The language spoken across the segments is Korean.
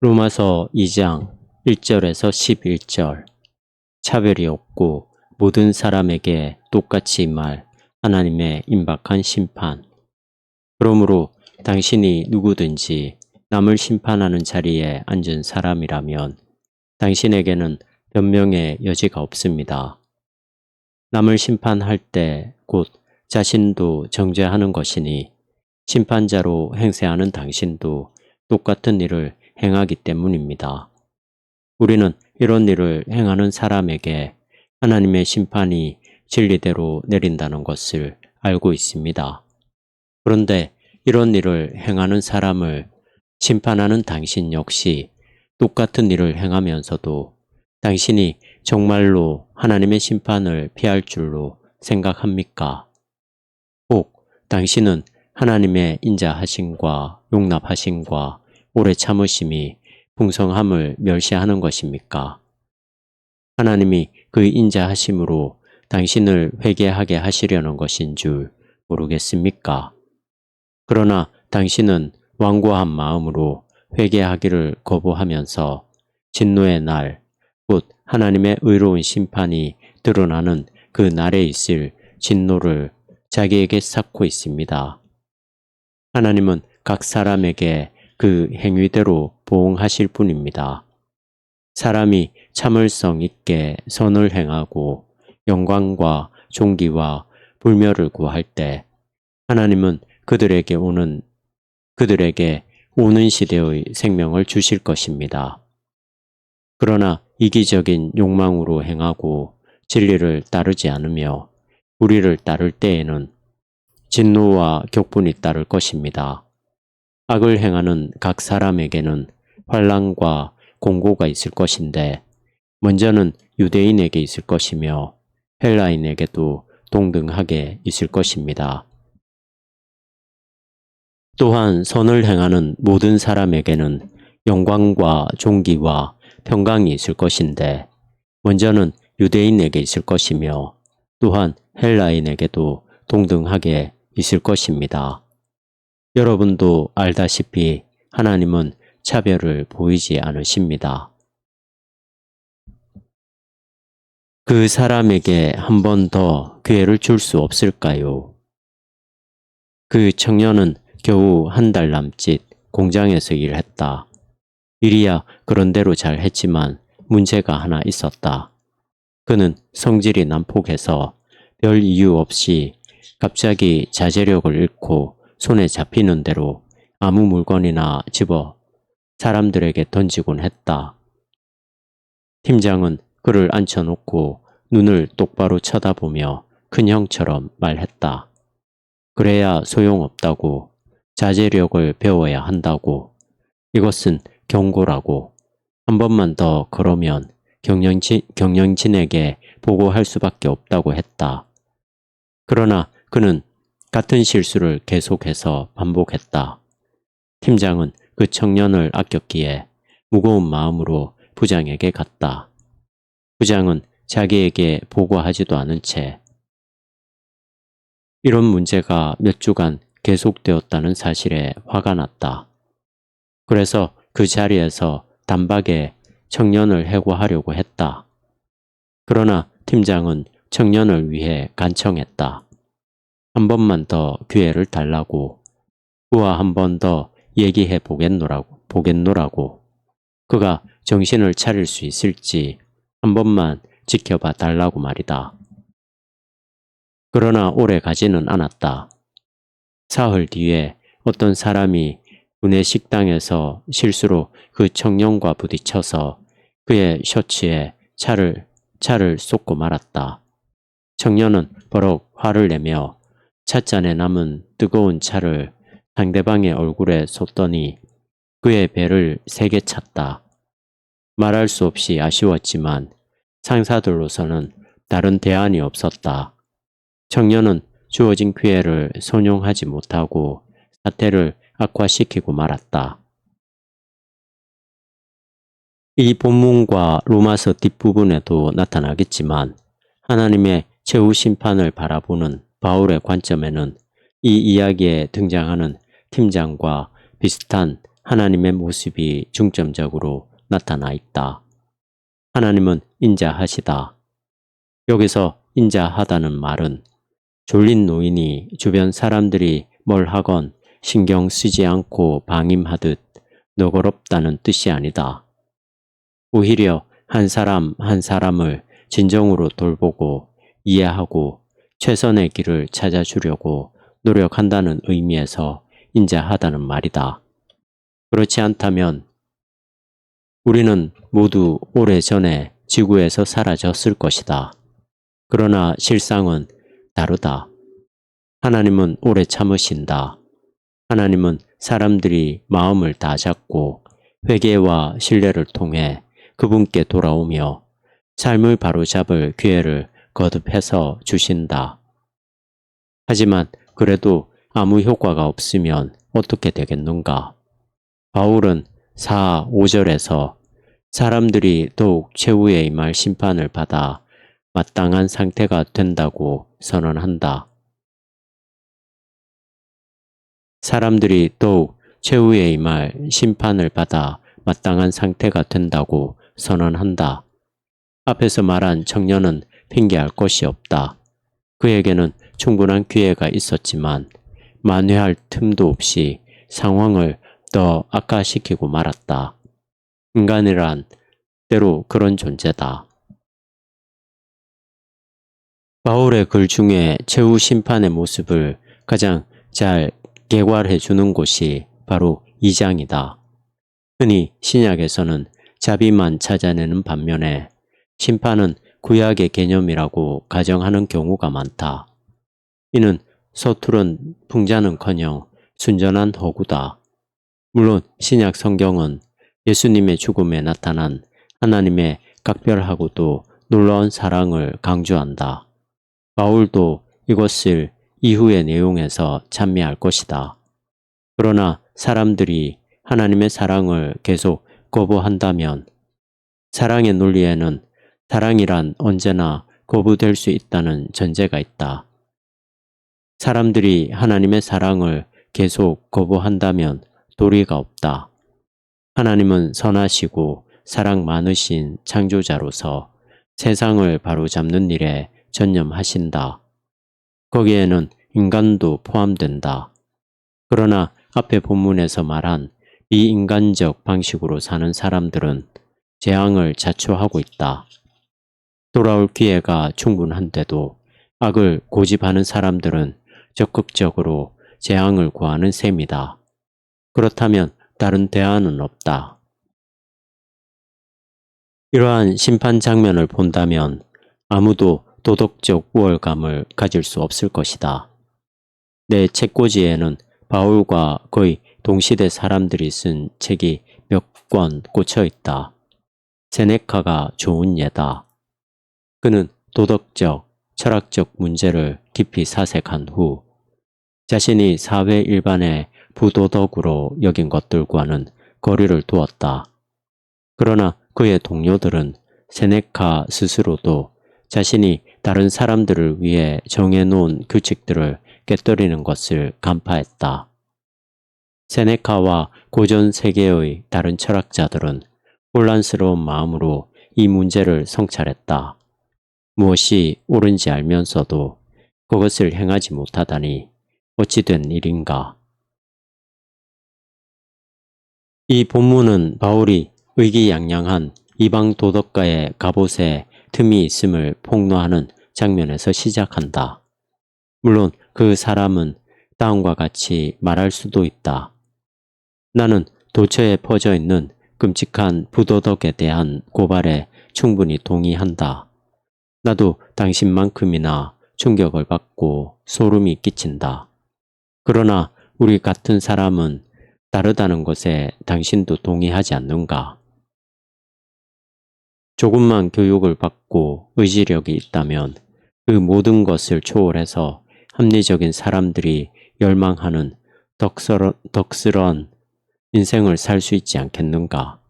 로마서 2장 1절에서 11절. 차별이 없고 모든 사람에게 똑같이 임할 하나님의 임박한 심판. 그러므로 당신이 누구든지 남을 심판하는 자리에 앉은 사람이라면 당신에게는 변명의 여지가 없습니다. 남을 심판할 때 곧 자신도 정죄하는 것이니 심판자로 행세하는 당신도 똑같은 일을 행하기 때문입니다. 우리는 이런 일을 행하는 사람에게 하나님의 심판이 진리대로 내린다는 것을 알고 있습니다. 그런데 이런 일을 행하는 사람을 심판하는 당신 역시 똑같은 일을 행하면서도 당신이 정말로 하나님의 심판을 피할 줄로 생각합니까? 혹 당신은 하나님의 인자하심과 용납하심과 오래 참으심이 풍성함을 멸시하는 것입니까? 하나님이 그 인자하심으로 당신을 회개하게 하시려는 것인 줄 모르겠습니까? 그러나 당신은 완고한 마음으로 회개하기를 거부하면서 진노의 날, 곧 하나님의 의로운 심판이 드러나는 그 날에 있을 진노를 자기에게 쌓고 있습니다. 하나님은 각 사람에게 그 행위대로 보응하실 분입니다. 사람이 참을성 있게 선을 행하고 영광과 존귀와 불멸을 구할 때 하나님은 그들에게 오는 시대의 생명을 주실 것입니다. 그러나 이기적인 욕망으로 행하고 진리를 따르지 않으며 우리를 따를 때에는 진노와 격분이 따를 것입니다. 악을 행하는 각 사람에게는 환난과 공고가 있을 것인데 먼저는 유대인에게 있을 것이며 헬라인에게도 동등하게 있을 것입니다. 또한 선을 행하는 모든 사람에게는 영광과 존귀와 평강이 있을 것인데 먼저는 유대인에게 있을 것이며 또한 헬라인에게도 동등하게 있을 것입니다. 여러분도 알다시피 하나님은 차별을 보이지 않으십니다. 그 사람에게 한 번 더 기회를 줄 수 없을까요? 그 청년은 겨우 한 달 남짓 공장에서 일했다. 일이야 그런대로 잘 했지만 문제가 하나 있었다. 그는 성질이 난폭해서 별 이유 없이 갑자기 자제력을 잃고 손에 잡히는 대로 아무 물건이나 집어 사람들에게 던지곤 했다. 팀장은 그를 앉혀놓고 눈을 똑바로 쳐다보며 큰형처럼 말했다. 그래야 소용없다고, 자제력을 배워야 한다고, 이것은 경고라고, 한 번만 더 그러면 경영진에게 보고할 수밖에 없다고 했다. 그러나 그는 같은 실수를 계속해서 반복했다. 팀장은 그 청년을 아꼈기에 무거운 마음으로 부장에게 갔다. 부장은 자기에게 보고하지도 않은 채 이런 문제가 몇 주간 계속되었다는 사실에 화가 났다. 그래서 그 자리에서 단박에 청년을 해고하려고 했다. 그러나 팀장은 청년을 위해 간청했다. 한 번만 더 기회를 달라고, 그와 한 번 더 얘기해 보겠노라고, 그가 정신을 차릴 수 있을지 한 번만 지켜봐 달라고 말이다. 그러나 오래 가지는 않았다. 사흘 뒤에 어떤 사람이 구내 식당에서 실수로 그 청년과 부딪혀서 그의 셔츠에 차를 쏟고 말았다. 청년은 버럭 화를 내며 찻잔에 남은 뜨거운 차를 상대방의 얼굴에 쏟더니 그의 배를 세게 찼다. 말할 수 없이 아쉬웠지만 상사들로서는 다른 대안이 없었다. 청년은 주어진 기회를 선용하지 못하고 사태를 악화시키고 말았다. 이 본문과 로마서 뒷부분에도 나타나겠지만 하나님의 최후 심판을 바라보는 바울의 관점에는 이 이야기에 등장하는 팀장과 비슷한 하나님의 모습이 중점적으로 나타나 있다. 하나님은 인자하시다. 여기서 인자하다는 말은 졸린 노인이 주변 사람들이 뭘 하건 신경 쓰지 않고 방임하듯 너그럽다는 뜻이 아니다. 오히려 한 사람 한 사람을 진정으로 돌보고 이해하고 최선의 길을 찾아주려고 노력한다는 의미에서 인자하다는 말이다. 그렇지 않다면 우리는 모두 오래전에 지구에서 사라졌을 것이다. 그러나 실상은 다르다. 하나님은 오래 참으신다. 하나님은 사람들이 마음을 다 잡고 회개와 신뢰를 통해 그분께 돌아오며 삶을 바로잡을 기회를 거듭해서 주신다. 하지만 그래도 아무 효과가 없으면 어떻게 되겠는가? 바울은 4, 5절에서 사람들이 더욱 최후의 임할 심판을 받아 마땅한 상태가 된다고 선언한다. 사람들이 더욱 최후의 임할 심판을 받아 마땅한 상태가 된다고 선언한다. 앞에서 말한 청년은 핑계할 것이 없다. 그에게는 충분한 기회가 있었지만 만회할 틈도 없이 상황을 더 악화시키고 말았다. 인간이란 때로 그런 존재다. 바울의 글 중에 최후 심판의 모습을 가장 잘 개괄해 주는 곳이 바로 2장이다. 흔히 신약에서는 자비만 찾아내는 반면에 심판은 구약의 개념이라고 가정하는 경우가 많다. 이는 서투른 풍자는커녕 순전한 허구다. 물론 신약 성경은 예수님의 죽음에 나타난 하나님의 각별하고도 놀라운 사랑을 강조한다. 바울도 이것을 이후의 내용에서 찬미할 것이다. 그러나 사람들이 하나님의 사랑을 계속 거부한다면 사랑의 논리에는 사랑이란 언제나 거부될 수 있다는 전제가 있다. 사람들이 하나님의 사랑을 계속 거부한다면 도리가 없다. 하나님은 선하시고 사랑 많으신 창조자로서 세상을 바로잡는 일에 전념하신다. 거기에는 인간도 포함된다. 그러나 앞에 본문에서 말한 비인간적 방식으로 사는 사람들은 재앙을 자초하고 있다. 돌아올 기회가 충분한데도 악을 고집하는 사람들은 적극적으로 재앙을 구하는 셈이다. 그렇다면 다른 대안은 없다. 이러한 심판 장면을 본다면 아무도 도덕적 우월감을 가질 수 없을 것이다. 내 책꽂이에는 바울과 거의 동시대 사람들이 쓴 책이 몇 권 꽂혀 있다. 세네카가 좋은 예다. 그는 도덕적, 철학적 문제를 깊이 사색한 후 자신이 사회 일반의 부도덕으로 여긴 것들과는 거리를 두었다. 그러나 그의 동료들은 세네카 스스로도 자신이 다른 사람들을 위해 정해놓은 규칙들을 깨뜨리는 것을 간파했다. 세네카와 고전 세계의 다른 철학자들은 혼란스러운 마음으로 이 문제를 성찰했다. 무엇이 옳은지 알면서도 그것을 행하지 못하다니 어찌 된 일인가. 이 본문은 바울이 의기양양한 이방 도덕가의 갑옷에 틈이 있음을 폭로하는 장면에서 시작한다. 물론 그 사람은 다음과 같이 말할 수도 있다. 나는 도처에 퍼져 있는 끔찍한 부도덕에 대한 고발에 충분히 동의한다. 나도 당신만큼이나 충격을 받고 소름이 끼친다. 그러나 우리 같은 사람은 다르다는 것에 당신도 동의하지 않는가? 조금만 교육을 받고 의지력이 있다면 그 모든 것을 초월해서 합리적인 사람들이 열망하는 덕스런 인생을 살 수 있지 않겠는가?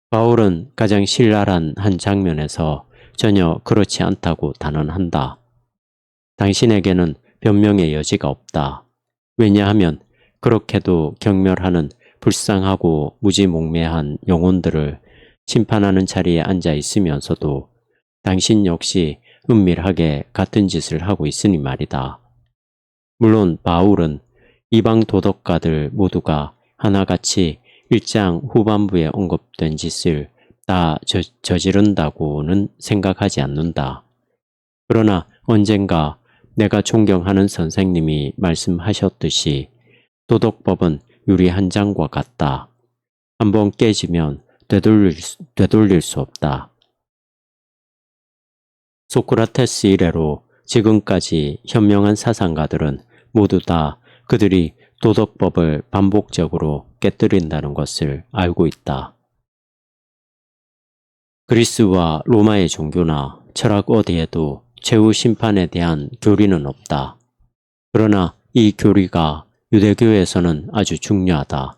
바울은 가장 신랄한 한 장면에서 전혀 그렇지 않다고 단언한다. 당신에게는 변명의 여지가 없다. 왜냐하면 그렇게도 경멸하는 불쌍하고 무지몽매한 영혼들을 심판하는 자리에 앉아 있으면서도 당신 역시 은밀하게 같은 짓을 하고 있으니 말이다. 물론 바울은 이방 도덕가들 모두가 하나같이 1장 후반부에 언급된 짓을 다 저지른다고는 생각하지 않는다. 그러나 언젠가 내가 존경하는 선생님이 말씀하셨듯이 도덕법은 유리 한 장과 같다. 한번 깨지면 되돌릴 수 없다. 소크라테스 이래로 지금까지 현명한 사상가들은 모두 다 그들이 도덕법을 반복적으로 깨뜨린다는 것을 알고 있다. 그리스와 로마의 종교나 철학 어디에도 최후 심판에 대한 교리는 없다. 그러나 이 교리가 유대교에서는 아주 중요하다.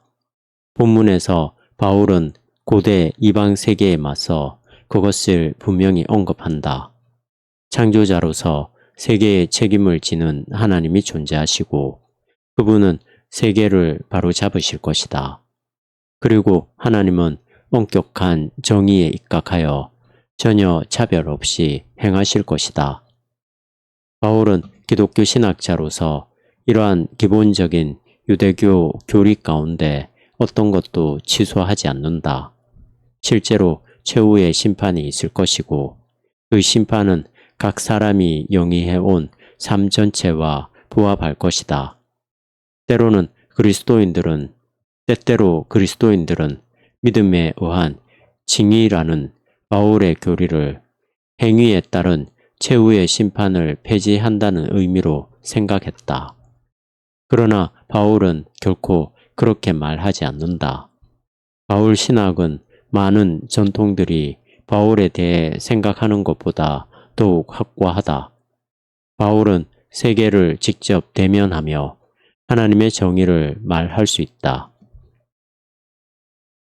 본문에서 바울은 고대 이방 세계에 맞서 그것을 분명히 언급한다. 창조자로서 세계의 책임을 지는 하나님이 존재하시고 그분은 세계를 바로잡으실 것이다. 그리고 하나님은 엄격한 정의에 입각하여 전혀 차별 없이 행하실 것이다. 바울은 기독교 신학자로서 이러한 기본적인 유대교 교리 가운데 어떤 것도 취소하지 않는다. 실제로 최후의 심판이 있을 것이고 그 심판은 각 사람이 영위해온 삶 전체와 부합할 것이다. 때때로 그리스도인들은 믿음에 의한 징의라는 바울의 교리를 행위에 따른 최후의 심판을 폐지한다는 의미로 생각했다. 그러나 바울은 결코 그렇게 말하지 않는다. 바울 신학은 많은 전통들이 바울에 대해 생각하는 것보다 더욱 확고하다. 바울은 세계를 직접 대면하며 하나님의 정의를 말할 수 있다.